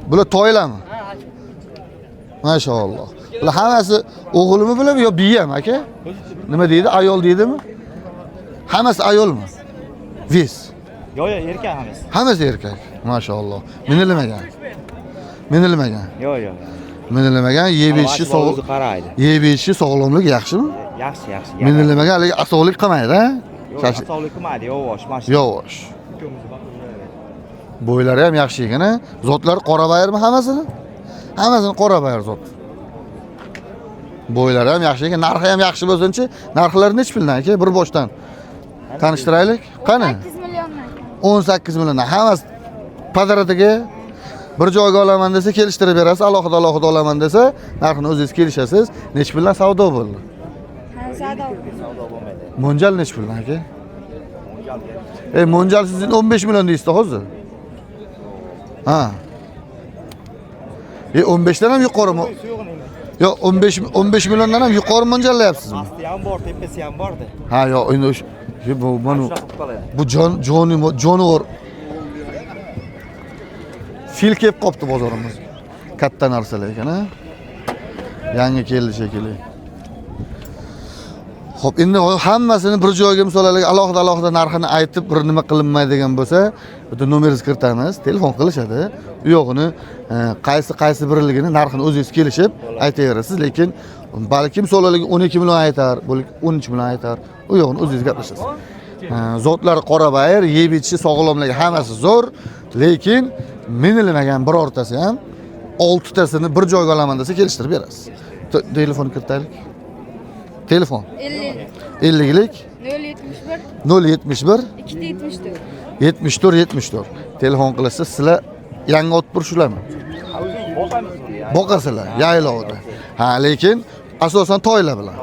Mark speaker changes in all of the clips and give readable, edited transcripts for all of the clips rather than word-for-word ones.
Speaker 1: Bular to'ylami? Maşallah. Bular hammasi o'g'ilmi bular yo biyam aka? Nima deydi? Ayol deydimi? Hammasi ayolmi? Vis.
Speaker 2: Yo, erkak hammasi.
Speaker 1: Hammasi erkak. Maşallah. Minilmagan. Minilmagan.
Speaker 2: Yo.
Speaker 1: Minilmagan, yeb ichishi sog'lom.
Speaker 2: qaraydi.
Speaker 1: Yeb ichishi sog'lomlik yaxshimi?
Speaker 2: Yaxshi.
Speaker 1: Minilmagan, lekin asovlik qilmaydi, ha?
Speaker 2: Asovlik qilmaydi, yavash, mashina.
Speaker 1: Yavash. Bo'ylari ham yaxshi ekan, ha? Zotlari qora bayirmi hammasini? Hammasini qora bayir zot. Bo'ylari ham yaxshi ekan, narxi ham yaxshi bo'lsa-chi, narxlari nech puldan aka? Bir boshdan tanishtiraylik. Qani?
Speaker 3: 8 milliondan.
Speaker 1: 18 milliondan. Hammasi padaratiga bir joyga olaman desa kelishtirib berasiz, alohida olaman desa narxini o'zingiz kelishasiz. Nech puldan savdo bo'ldi?
Speaker 3: Ha, savdo
Speaker 2: bo'lmaydi.
Speaker 1: Mo'ljal nech puldan aka? Mo'ljal siz 15 million deysiz hozir. Ha. 15 dan ham yuqorimi? Yo'q, 15 milliondan ham yuqori mo'ljallayapsizmi?
Speaker 2: Asti ham bor, tepasi ham bordi.
Speaker 1: Ha, yo'q, endi bu jonivor fil kelib qopti bozorimizga. Katta narsalar ekan, ha? Yangi keldi shekilli. Xo'p, endi hammasini bir joyga misollarga alohida narxini aytib, bir nima qilinmaydigan bo'lsa, bitta nomeringizni kiritamiz, telefon qilishadi. U yo'g'ini qaysi birligini narxini o'zingiz kelishib aytaverasiz, lekin balki misollarga 12 million aytar, balki 13 million aytar. U yo'g'ini o'zingiz gaplashasiz. Zotlari qora bayir, yeb ichishi, sog'lomligi hammasi zo'r, lekin minilmagan birortasi ham 6 tasini bir joyga olaman desa kelishtirib berasiz. Telefon kiritaylik. Telefon 50lik
Speaker 3: 071
Speaker 1: 274 74. Telefon qilasiz, sizlar yangi otib tursizlarmi? Boqasizlar, yaylovda. Ha, lekin asosan toylar bilan.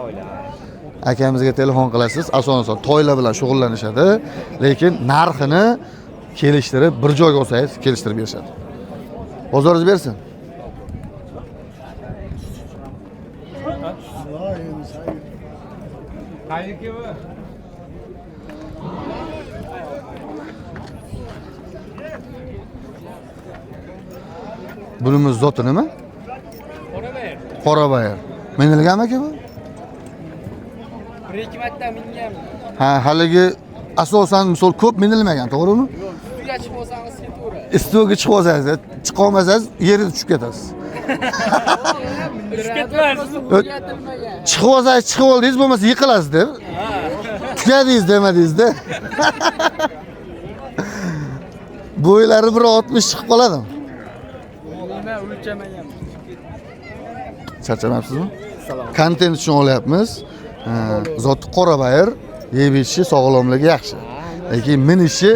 Speaker 1: Akamizga telefon qilasiz, asosan toylar bilan shug'ullanishadi, lekin narxini kelishtirib bir joyga olsangiz kelishtirib berishadi. Bozoringiz bersin. Bunimiz zoti nima? Qora bayir. Minilganmi aka bu?
Speaker 4: Bir ikki marta mingan.
Speaker 1: Ha, haligi asosan misol ko'p minilmagan, to'g'rimi?
Speaker 4: Ustiga chiqib olsangiz ketaveradi.
Speaker 1: Istiga chiqib olsangiz, chiqa olmasangiz yerga tushib ketasiz.
Speaker 4: Tushib ketmaysiz.
Speaker 1: Chiqib olsangiz chiqib oldingiz, bo'lmasa yiqilasiz deb. Tukadingiz demadingiz-da. Bo'ylari bir 60 chiqib qoladimi?
Speaker 4: Nima o'lchamagan.
Speaker 1: Charchamayapsizmi? Kontent uchun olyapmiz. Zoti qora bayir, yeb ichishi, sog'lomligi yaxshi. Lekin minishi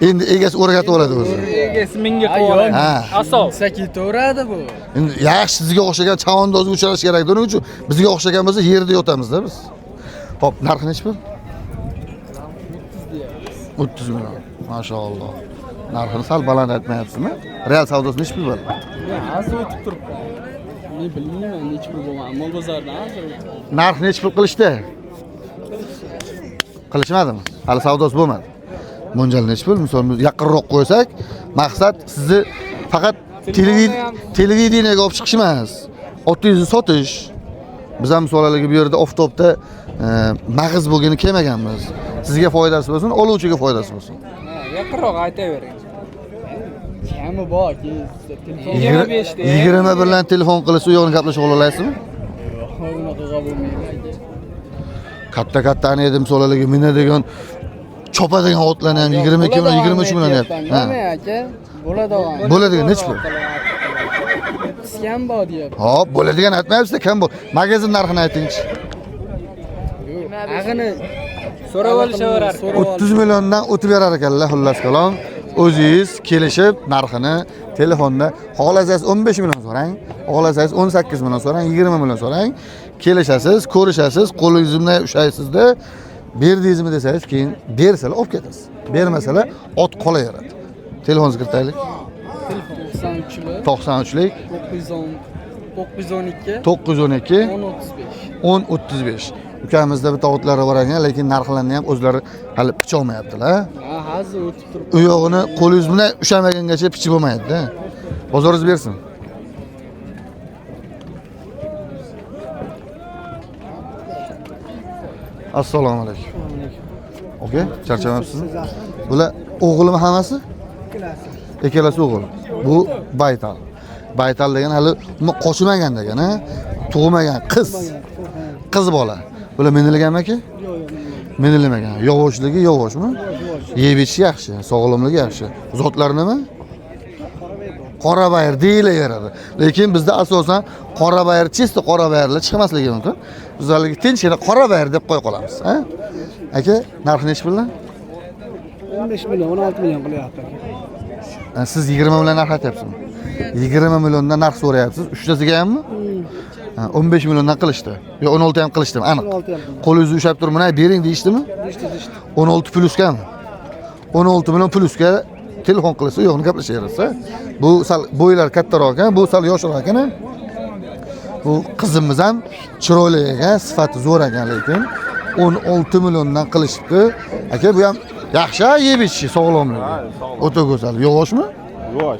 Speaker 1: endi egasi o'rgatib oladi o'zi.
Speaker 4: Egasi menga qo'yadi.
Speaker 1: Ha.
Speaker 4: Asov. Ketaveradi bu.
Speaker 1: Endi yaxshi sizga o'xshagan chavandozga uchrash kerak. Buning uchun bizga o'xshagan bo'lsa yerda yotamiz-da biz. Xo'p, narxi nech pul? 30 million. Maşallah. Narxini sal baland aytmayapsizmi? Real savdosi nech pul bo'ldi?
Speaker 4: Hozir o'tib turibdi. Men bilmayman nech pul bo'lgan. Mol bozordan hozir o'tib.
Speaker 1: Narx nech pul qilishdi? Qilishmadimi? Hali savdosi bo'lmadi. Mo'ljal nech pul? Misol yaqinroq qo'ysak, maqsad sizni faqat televideniyaga olib chiqish emas. Otingizni sotish. Biz ham misollarga bu yerda oftobda mag'iz bo'lgani kelmaganmiz. Sizga foydasi bo'lsin, oluvchiga foydasi bo'lsin.
Speaker 4: Yaqinroq aytavering. Kami bor, telefon
Speaker 1: 20 bilan telefon qilsa u yo'g'ini gaplashib olasizmi?
Speaker 4: Unaqa bo'lmaydi.
Speaker 1: Katta ana edim misollarga minadigan chopadigan otlarni ham 22 million, 23 million deyapti.
Speaker 4: Ha. Aka, bo'ladi.
Speaker 1: Bo'ladigan nech pul?
Speaker 4: Skam bor deyapti.
Speaker 1: Hop, bo'ladigan aytmayapsiz-da, kam bo'l. Magazin narxini aytingchi.
Speaker 4: Ag'ini so'rab olishaverar.
Speaker 1: 30 milliondan o'tib berar ekanlar, xullas kalom. O'zingiz kelishib narxini telefonda xohlasangiz 15 million so'rang, xohlasangiz 18 million so'rang, 20 million so'rang. Kelishasiz, ko'rishasiz, qo'lingiz bilan ushlaysizda, berdingizmi desangiz, keyin bersalar olib ketasiz. Bermasalar ot qolaveradi. Telefoningizni kiritaylik. 93lik 912 1035. Ukamizda bitta otlari bor ekan, lekin narxlarini ham o'zlari hali picholmayaptilar.
Speaker 4: Ha, hozir o'tib turibdi.
Speaker 1: U yog'ini qo'lingiz bilan ushlamagangacha pichib bo'lmaydi-da. Bozoringiz bersin. Assalomu alaykum. Oke, charchamabsizmi? Bular o'g'ilmi hammasi? Ikkalasi o'g'il. Bu Baytal. Baytal degan hali qochmagan degan, ha? Tug'magan qiz. Qiz bola. Bular menilaganmi aka? Menilmagan. Yovoshligi yovoshmi? Yeb ichishi yaxshi, sog'lomligi yaxshi. Zotlari nima? Qora bayir deyilaveradi. Lekin bizda asosan qora bayir, chista qora bayirlar chiqmasligi mumkin. Biz hali tinchgina qora bayir deb qo'y qolamiz, ha? Aka, narxi nechi pullar?
Speaker 4: 15 million, 16 million qilyapti.
Speaker 1: Siz 20 million narx aytyapsizmi? 20 milliondan narx so'rayapsiz. Uchtasiga hammi? 15 milliondan qilishdi. Yo 16 ham qilishdimi? Aniq. Qo'lingizni ushlab turib, mana bering deyishdimi?
Speaker 4: Dishdi.
Speaker 1: 16 pluskami? 16 million pluska telefon qilsa, yo'qni gaplashaverasiz. Bu sal bo'ylar kattaroq ekan, bu sal yoshroq ekan. Bu qizimiz ham chiroyli ekan, sifati zo'r ekan, lekin 16 milliondan qilishibdi. Aka, bu ham yaxshi yeb ichishi, sog'lomligi. O'ta go'zal. Yovoshmi?
Speaker 2: Yo'q.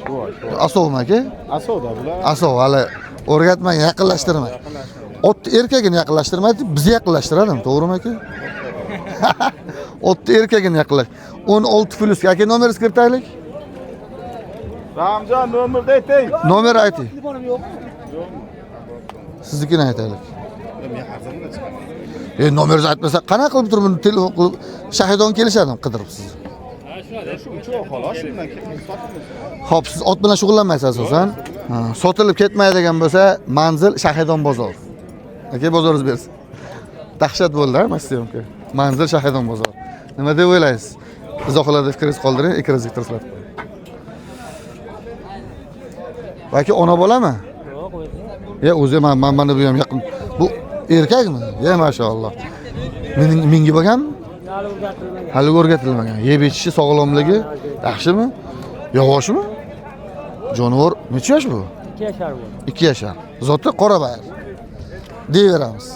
Speaker 1: Asovmi aka?
Speaker 2: Asovda bular.
Speaker 1: Asov, hali o'rgatmang, yaqinlashtirmang. Otni erkagini yaqinlashtirmaydi, bizni yaqinlashtiradimi, to'g'rimi aka? Otni erkagini yaqinlash. 16 plus. Aka, nomeringizni kiritaylik.
Speaker 2: Ramzon nomerni ayting.
Speaker 1: Nomer ayting. Siznikini aytaylik.
Speaker 2: Men arzonda chiqaman.
Speaker 1: Nomeringizni aytmasa, qanaqa qilib turib buni telefon qilib shahidon kelishadi qidirib sizni.
Speaker 2: Shu uchun xolos shundan keyin sotamiz.
Speaker 1: Xo'p, siz ot bilan shug'ullanmaysiz asosan. Sotilib ketmaydigan bo'lsa, manzil Shahidon bozor. Aka, bozoringiz bersin. Dahshat bo'ldi, Maksimka. Manzil Shahidon bozor. Nima deb o'ylaysiz? Izohlarda fikringizni qoldiring, ekraningizga tirsalatib qo'ying. Balki ona bolami? Yo'q, o'zi mana bu ham yaqin. Bu erkakmi? Maşallah. Menga bo'lganmi? Hali o'rgatilmagan. Yeb ichishi, sog'lomligi yaxshimi? Yovoshmi? Jonivor necha yosh bu?
Speaker 5: 2 yashar bu.
Speaker 1: 2 yashar. Zoti qora bayir. Deyaveramiz.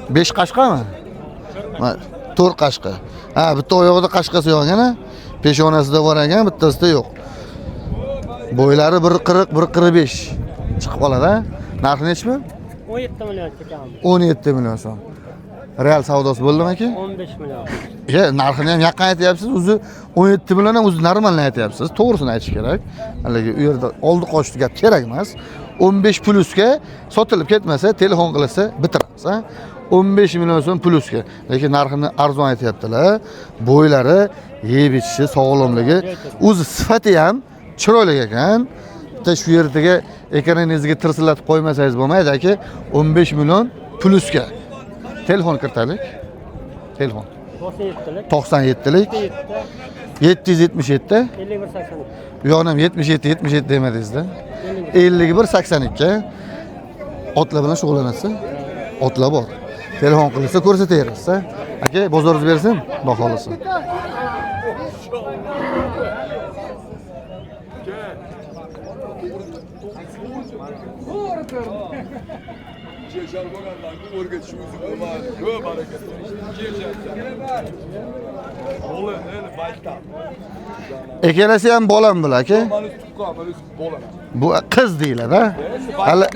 Speaker 1: 5 qashqami? 4 qashqa. Ha, bitta oyog'ida qashqasi yo'q ekan, peshonasida bor ekan, bittasida yo'q. Bo'ylari 1.40, 1.45 chiqib qoladi, ha? Narxi nechmi?
Speaker 5: 17 million chekamiz.
Speaker 1: 17 million so'm. Real savdosi bo'ldimi aka?
Speaker 5: 15 million.
Speaker 1: Narxini ham yaqin aytyapsiz, o'zi 17 million ham o'zi normalni aytyapsiz. To'g'risini aytish kerak. Haligi u yerda oldi qochdi gap kerak emas. 15 plusga sotilib ketmasa, telefon qilsa bitiramiz, ha? 15 million so'm plusga. Lekin narxini arzon aytyaptilar. Bo'ylari, yeb ichishi, sog'lomligi, o'zi sifati ham chiroyli ekan. Bitta shu yerdaga ekraningizga tirsillatib qo'ymasangiz bo'lmaydi aka. 15 million plusga. Telefon kiritaylik. Telefon. 97lik 777
Speaker 5: 5182.
Speaker 1: Yo'qam 77 demadingizda. 5182. Otlar bilan shug'ullanasiz. Otlar bor. Telefon qilsa ko'rsataverasiz. Aka, bozoringiz bersin, baholasi. Ikkalasi ham bolam bular aka. Bu qiz deyiladi, ha? Hali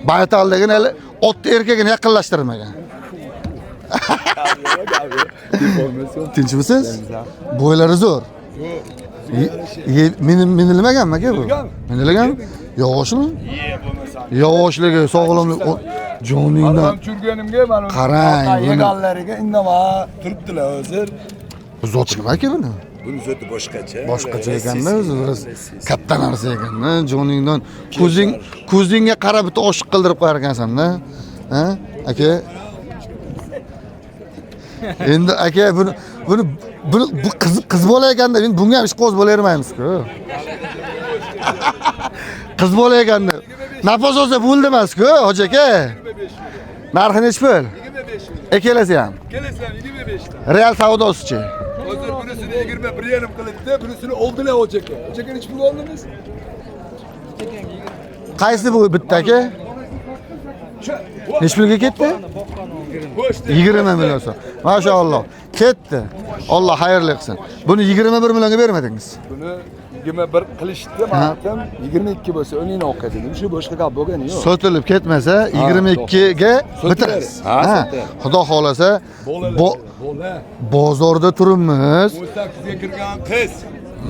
Speaker 1: Baytal degan hali otni erkagini yaqinlashtirmagan. Tinchmisiz? Bo'ylari zo'r. Menilmaganmi aka bu? Menilgan? Yovoshmi? Yovoshligi, sog'lomlik, joningdan qarang.
Speaker 6: Yeganlariga indama turibdilar hozir.
Speaker 1: Bu zot nima aka buni?
Speaker 6: Buni zoti boshqacha.
Speaker 1: Boshqacha ekanda, o'zi biraz katta narsa ekanda, joningdan ko'zingga qarab bitta oshiq qildirib qo'yar ekansan-da. Ha? Aka. Endi aka buni bu qiz bola ekanda, men bunga ham ish qo'z bo'lavermaymiz-ku. Qiz bola ekanda. Nafas olsa bo'ldi emas-ku, hoji aka. Narxi nech pul? 25. Ikkalasi ham.
Speaker 6: Ikkalasi ham 25 ta.
Speaker 1: Real savdosichi.
Speaker 6: Hozir bunisini 21,5 qilibdi, bunisini oldilar hoji aka. Hoji aka nech pul oldingiz?
Speaker 1: Qaysi bu bitta aka? Nech pulga ketdi? 20 million so'm. Maşallah. Ketdi. Alloh xayrli qilsin. Buni 21 millionga bermadingiz.
Speaker 6: Buni 21 qilishdi, men aytdim 22 bo'lsa o'ningni o'qiydi. Shu boshqa gap bo'lgani yo'q.
Speaker 1: Sotilib ketmasa 22 ga bitirasiz.
Speaker 6: Ha,
Speaker 1: Ha,
Speaker 6: sotib.
Speaker 1: Xudo xolasa
Speaker 6: Bo'la.
Speaker 1: bozorda turibmiz.
Speaker 6: 18 ga kirgan qiz.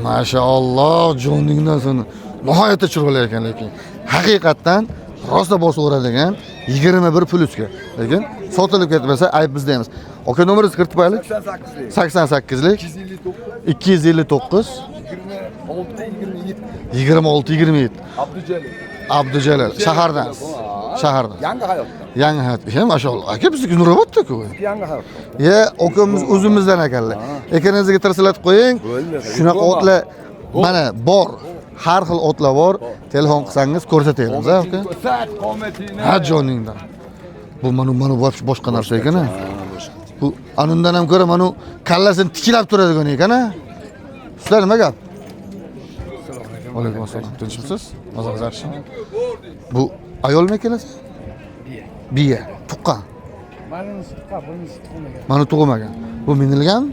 Speaker 1: Mashalloh, joningdan so'ng nihoyatda chiroyli ekan, lekin haqiqatdan rosa bosaveradigan 21 plusga. Lekin sotilib ketmasa ayb bizda emas. Aka nomeringizni kiritib qo'yaylik. 88lik 259 26 27 Abdujalil shahardan. Shahardan.
Speaker 6: Yangi hayotda.
Speaker 1: Yangi hayot. Mashalloh. Aka bizniki Nurobodda-ku.
Speaker 6: Yangi hayotda.
Speaker 1: Ye, okamiz o'zimizdan ekanlar. Ekaningizga tirsilatib qo'ying. Shunaqa otlar mana bor. Har xil otlar bor. Telefon qilsangiz ko'rsatamiz, aka.
Speaker 6: Sat qomatini.
Speaker 1: Ha joningdan. Bu mana boshqa narsa ekan-a. Bu anundan ham ko'ra mana kallasini tikilab turadigan ekan-a. Sizlar nima gap? Alaykum assalom. Tinchmisiz? O'zingiz yaxshimi? Bu ayolmi ekansiz? Biya. Tuqqan. Mana tug'magan. Bu minilganmi?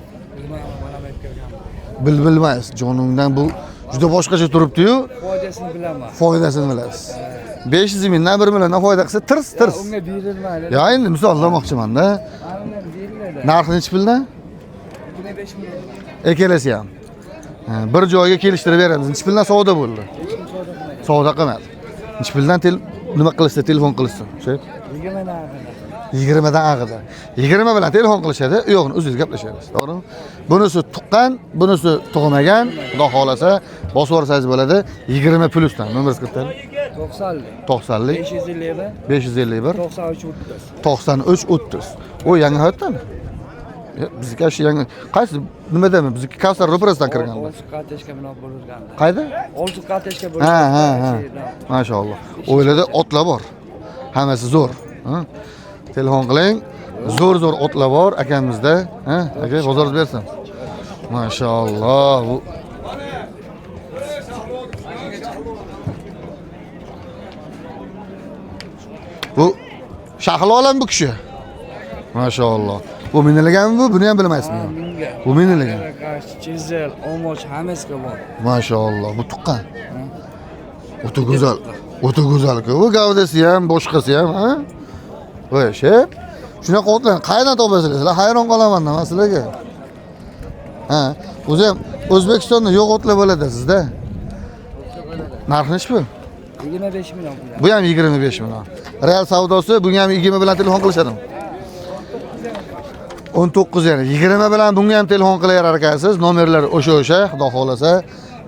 Speaker 1: Bilmaysiz. Joningdan bu juda boshqacha turibdi-yu.
Speaker 7: Foydasini bilaman.
Speaker 1: Foydasini bilasiz. 500 mingdan 1 milliondan foyda qilsa tirs.
Speaker 7: Unga berilmaydi.
Speaker 1: Ya endi misollamoqchiman-da.
Speaker 7: Unga beriladi.
Speaker 1: Narxi nechi puldan?
Speaker 7: 25 million.
Speaker 1: Ekelasi ham. Bir joyga kelishtirib beramiz. Nechi puldan savdo bo'ldi? Savdo qilmadi. Nechi puldan nima qilishsa, telefon qilishsin. O'sha 20 dan ag'ida. 20 bilan telefon qilishadi, u yo'g'ini o'zingiz gaplashasiz, to'g'rimi? Bunisi tuqqan, bunisi tug'magan, xudo xolasa bosib olsangiz bo'ladi. 20 plusdan. Nomeringizni kiritadi. 90lik 551 93 30. O yangi hayotdami? Bizdeki aşı yangi. Qaysi nimadami? Bizdeki Kavsar ro'parasidan kirganda.
Speaker 7: Oltiqateshga bilan bo'lgan.
Speaker 1: Qayda?
Speaker 7: Oltiqateshga
Speaker 1: Ha,
Speaker 7: bo'lgan.
Speaker 1: ha, ha. Maşallah. O'ylada otlar bor. Hammasi zo'r. Ha? Telefon qiling. Zo'r otlar bor akamizda. Ha? Aka, bozoringiz bersin. Maşallah. Bu Shahlo olam bu kishi. Maşallah. Bu minilaganmi bu? Buni ham bilmaysizmi? Bu minilagan.
Speaker 7: Chizel, omoch hammasiga bor.
Speaker 1: Maşallah. Bu tuqqan. O'ta go'zal. O'ta go'zal-ku. Bu gavdasi ham, boshqasi ham, ha? Voy, shep. Shunaqa otlarni qayerdan topasizlar? Sizlar hayron qolaman men sizlarga. Ha, o'zi ham O'zbekistonda yo'q otlar bo'ladi sizda. Narxi nechi pul?
Speaker 7: 25 million pul.
Speaker 1: Bu ham 25 million. Real savdosi bunga ham 20 bilan telefon qilishadimi? 19 yani 20 bilan bunga ham telefon qilaverar ekansiz. Nomerlar o'sha, xudo xolasa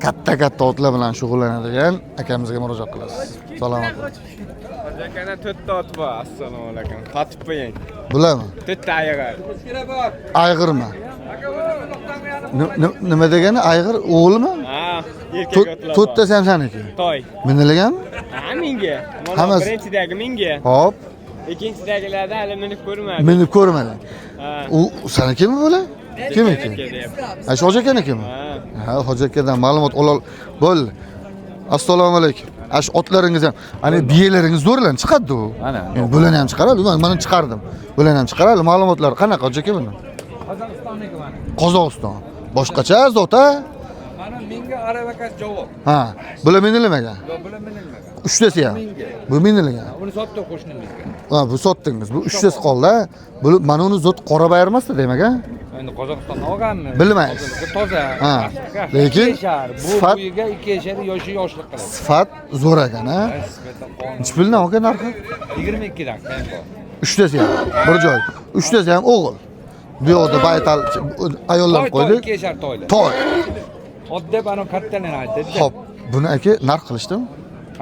Speaker 1: katta otlar bilan shug'ullanadigan akamizga murojaat qilasiz. Salomat bo'ling.
Speaker 2: Akana 4 ta ot bor. Assalomu alaykum. Qotib qo'ying.
Speaker 1: Bularmi?
Speaker 2: 4 ta ayg'ir.
Speaker 1: Ayg'irmi? Nima degani? Ayg'ir o'g'ilmi?
Speaker 2: Ha, erkak otlar.
Speaker 1: To'rttasi ham saniki.
Speaker 2: Toy.
Speaker 1: Minilaganmi?
Speaker 2: Ha, menga. Mana
Speaker 1: Hammasi-
Speaker 2: birinchidagi menga.
Speaker 1: Hop,
Speaker 2: Ikkinchidagilarda hali minib ko'rmadim.
Speaker 1: minib ko'rmading.
Speaker 2: Ha.
Speaker 1: U sanakimi bular? Kimniki? Ha, Hoji akanikimi?
Speaker 2: Ha.
Speaker 1: Ha, Hoji akadan ma'lumot olol. Bo'ldi. Assalomu alaykum. Ash otlaringiz ham, ana biyalaringiz zo'rlan chiqadi u.
Speaker 7: Ana.
Speaker 1: Bularni ham chiqaradi. Mana chiqardim. Bularni ham chiqaradi. Ma'lumotlar qanaqa Hoji aka buni?
Speaker 7: Qozog'istonniki mana.
Speaker 1: Qozog'iston. Boshqacha zot-a?
Speaker 7: Mana menga aravakas javob.
Speaker 1: Ha, bular minilagan.
Speaker 7: Yo, bular minilmagan.
Speaker 1: Uchtasi ham. Bu minilagan.
Speaker 7: Buni sotdi qo'shnimizga.
Speaker 1: Ha, bu sotdingiz. Bu uchtasi qoldi. Bu mana uni zot qora bayirmasdi demak, ha?
Speaker 7: Endi Qozog'istondan olganmi?
Speaker 1: Bilmaysiz.
Speaker 7: Toza.
Speaker 1: Ha. Lekin
Speaker 7: bu
Speaker 1: sifat-
Speaker 7: uyiga 2 yashar yoshlik qiladi.
Speaker 1: Sifat zo'r ekan, ha? Nechi puldan aka narxi?
Speaker 7: 22 dan tempo.
Speaker 1: Uchtasi ham bir joy. Uchtasi ham o'g'il. Bu yoqda baytal ayollar qo'ydik.
Speaker 7: 2 yashar to'yli.
Speaker 1: Toy.
Speaker 7: Oddiy bana kattalar aytdi.
Speaker 1: Xo'p, buni aka narx qilishdimi?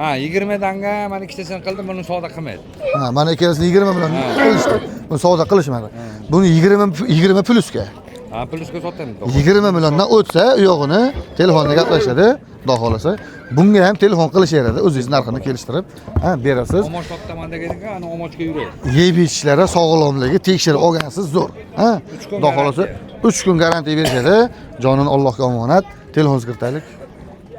Speaker 7: Ha, 20 danga mana ikkitasini qildim, buni savdo qilmaydi.
Speaker 1: Ha, mana ikkalasini 20 bilan qilishdi. Buni savdo qilishmadi. Buni 20 plusga.
Speaker 7: Ha, plusga sotdim.
Speaker 1: 20 milliondan o'tsa, u yo'g'ini telefonda gaplashadi, xudo xolasa. Bunga ham telefon qilishaveradi, o'zingiz narxini kelishtirib, ha, berasiz.
Speaker 7: Omoch sotaman deganingga, ana omochga yuradi.
Speaker 1: Yeb ichishlari sog'lomligi tekshirib olgansiz zo'r. Ha? Xudo xolasa 3 kun garantiya berishadi. Jonini Allohga omonat. Telefoningizni kiritaylik.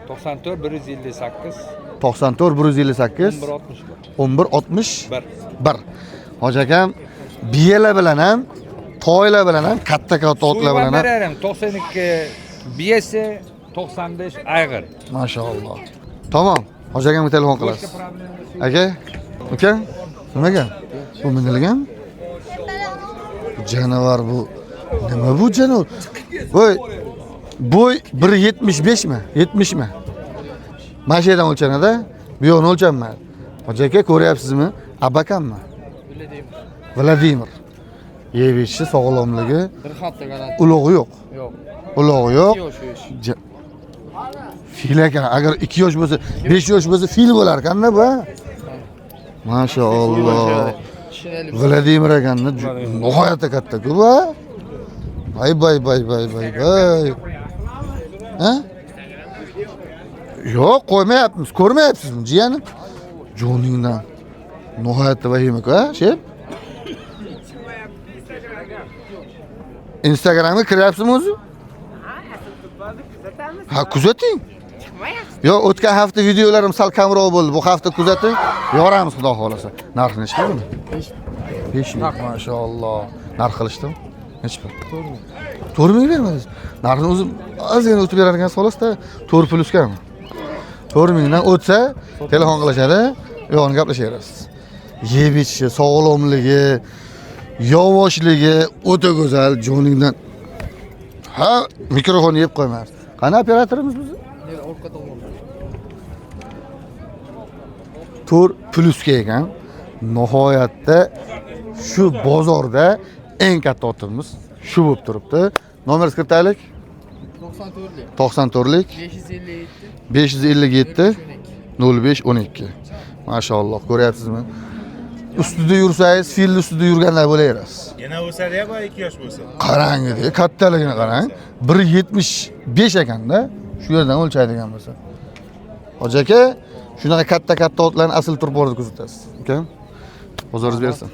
Speaker 7: 94 158
Speaker 1: 94 158
Speaker 7: 1161.
Speaker 1: 1161. Hoji akam biyalar bilan ham, toylar bilan ham, katta otlar bilan ham.
Speaker 7: Berarim 92 biyasi 95 ayg'ir.
Speaker 1: Maşallah. Tamam. Hoca akamga telefon qilasiz. Aka, uka, nimaga? Bu minilgan? Canavar bu. Nima bu canavar? Boy 1.75 mi? 70 mi? Mana shu yerdan o'lchanadi. Bu yo'qni o'lchanmaydi. Hoja aka ko'ryapsizmi? Abakammi? Vladimir. Yeb ichishi, sog'lomligi,
Speaker 7: Bir hafta garantiya.
Speaker 1: ulug'i yo'q.
Speaker 7: Yo'q.
Speaker 1: Ulug'i yo'q.
Speaker 7: Yo'q shu ish.
Speaker 1: Fil ekan, agar 2 yosh bo'lsa, 5 yosh bo'lsa fil bo'lar ekanda bu. Maşallah. Vladimir ekanda nihoyatda katta-ku bu. Bay. Ha? Yo'q, qo'ymayapmiz. Ko'rmayapsizmi, jiyanim? Joningdan. Nihoyatda vahima-ku, ha, shep? Instagramga kiryapsizmi o'zi? Ha, kuzating. Yo, o'tgan hafta videolarim sal kamroq bo'ldi. Bu hafta kuzating. Yoramiz xudo xolasa. Narxi nechta buni? 5 ming. Maşallah. Narx qilishdimi? Nechta? 4 ming bermadingiz. Narxini o'zi ozgina o'tib berar ekan xolos-da 4 pluskami? 4 mingdan o'tsa telefon qilishadi, yo'g'ini gaplashaverasiz. Yeb ichishi, sog'lomligi, yovoshligi o'ta go'zal, joningdan. Ha, mikrofonni yeb qo'ymaysiz. Qani operatorimiz biz?
Speaker 7: Orqada o'ldi.
Speaker 1: 4 pluska ekan. Nihoyatda shu bozorda eng katta otimiz shu bo'lib turibdi. Nomeringizni kiritaylik.
Speaker 7: 94lik.
Speaker 1: 94lik
Speaker 7: 557
Speaker 1: 557 0512. Maşallah, ko'ryapsizmi? Ustida yursangiz, fil ustida yurganlar bo'laverasiz.
Speaker 2: Yana o'sadi ya, 2 yosh bo'lsa.
Speaker 1: Qarang dedi, kattaligini qarang. 1.75 ekanda, shu yerdan o'lchaydigan bo'lsa. Hoji aka, shunaqa katta otlarni asl turib borib kuzatasiz. Uka, bozoringiz bersin.